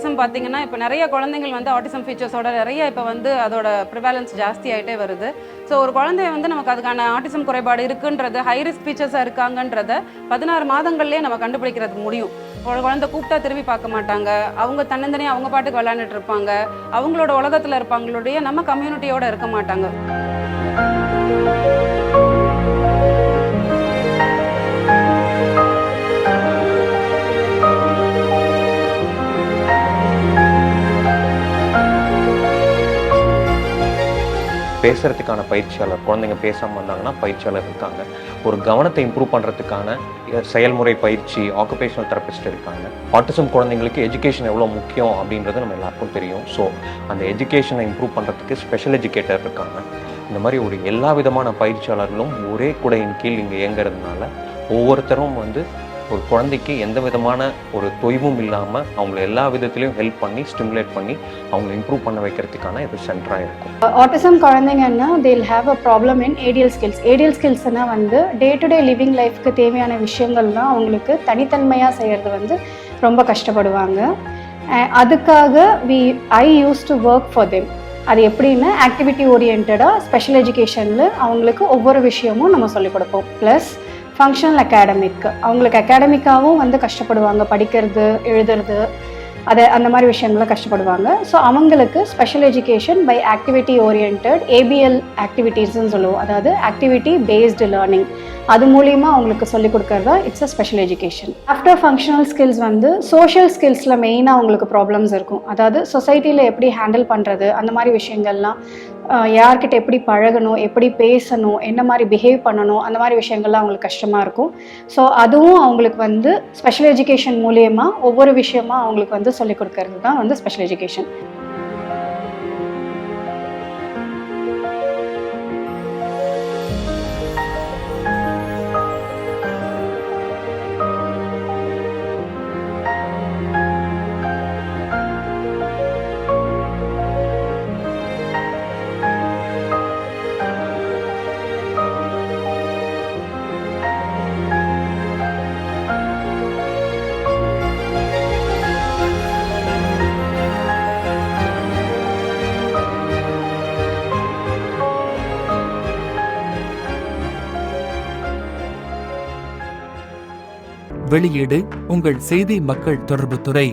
Autism பார்த்தீங்கன்னா இப்போ நிறைய குழந்தைகள் வந்து ஆட்டிசம் ஃபீச்சர்ஸோட நிறைய இப்போ வந்து அதோட ப்ரிவாலன்ஸ் ஜாஸ்தி ஆகிட்டே வருது. ஸோ ஒரு குழந்தைய வந்து நமக்கு அதுக்கான ஆட்டிசம் குறைபாடு இருக்குன்றது, ஹை ரிஸ்க் ஃபீச்சர்ஸாக இருக்காங்கன்றத 16 மாதங்கள்லேயே நம்ம கண்டுபிடிக்கிறது முடியும். ஒரு குழந்தை கூப்பிட்டா திரும்பி பார்க்க மாட்டாங்க, அவங்க தன்னந்தனியாக அவங்க பாட்டுக்கு விளையாண்டுட்டு இருப்பாங்க, அவங்களோட உலகத்தில் இருப்பாங்களுடைய நம்ம கம்யூனிட்டியோட இருக்க மாட்டாங்க. பேசுகிறதுக்கான பயிற்சியாளர், குழந்தைங்க பேசாமல் வந்தாங்கன்னா பயிற்சியாளர் இருக்காங்க. ஒரு கவனத்தை இம்ப்ரூவ் பண்ணுறதுக்கான செயல்முறை பயிற்சி ஆக்குபேஷனல் தெரபிஸ்ட் இருக்காங்க. ஆட்டிசம் குழந்தைங்களுக்கு எஜுகேஷன் எவ்வளோ முக்கியம் அப்படின்றது நம்ம எல்லாருக்கும் தெரியும். ஸோ அந்த எஜுகேஷனை இம்ப்ரூவ் பண்ணுறதுக்கு ஸ்பெஷல் எஜுகேட்டர் இருக்காங்க. இந்த மாதிரி ஒரு எல்லா விதமான பயிற்சியாளர்களும் ஒரே குடையின் கீழ் இங்கே இயங்குறதுனால ஒவ்வொருத்தரும் வந்து ஒரு குழந்தைக்கு எந்த விதமான ஒரு தொய்வும் இல்லாமல் அவங்கள எல்லா விதத்துலையும் ஹெல்ப் பண்ணி ஸ்டிமுலேட் பண்ணி அவங்களை இம்ப்ரூவ் பண்ண வைக்கிறதுக்கான இது சென்டராக இருக்கும். ஆட்டிசம் குழந்தைங்கன்னா they'll have a problem in ADL skills. ADL skillsனா வந்து டே டு டே லிவிங் லைஃப்க்கு தேவையான விஷயங்கள்லாம் அவங்களுக்கு தனித்தன்மையாக செய்கிறது வந்து ரொம்ப கஷ்டப்படுவாங்க. அதுக்காக I use to work for them. அது எப்படின்னா ஆக்டிவிட்டி ஓரியன்டாக ஸ்பெஷல் எஜுகேஷனில் அவங்களுக்கு ஒவ்வொரு விஷயமும் நம்ம சொல்லிக் கொடுப்போம். ப்ளஸ் ஃபங்க்ஷனல் அகாடமிக், அவங்களுக்கு அகாடமிக்காகவும் வந்து கஷ்டப்படுவாங்க, படிக்கிறது எழுதுறது அந்த மாதிரி விஷயங்கள கஷ்டப்படுவாங்க. ஸோ அவங்களுக்கு special education by activity oriented ABL ஆக்டிவிட்டீஸ்ன்னு சொல்லுவோம். அதாவது ஆக்டிவிட்டி பேஸ்டு லேர்னிங், அது மூலிமா அவங்களுக்கு சொல்லிக் கொடுக்கறதா it's a special education. After functional skills வந்து சோஷியல் ஸ்கில்ஸில் மெயினாக அவங்களுக்கு ப்ராப்ளம்ஸ் இருக்கும். அதாவது சொசைட்டியில் எப்படி ஹேண்டில் பண்ணுறது, அந்த மாதிரி விஷயங்கள்லாம், யார்கிட்ட எப்படி பழகணும், எப்படி பேசணும், என்ன மாதிரி பிஹேவ் பண்ணணும், அந்த மாதிரி விஷயங்கள்லாம் அவங்களுக்கு கஷ்டமாக இருக்கும். ஸோ அதுவும் அவங்களுக்கு வந்து ஸ்பெஷல் எஜுகேஷன் மூலயமா ஒவ்வொரு விஷயமா அவங்களுக்கு வந்து சொல்லிக் கொடுக்கறது தான் வந்து ஸ்பெஷல் எஜுகேஷன். வெளியீடு உங்கள் செய்தி மக்கள் தொடர்புத்துறை.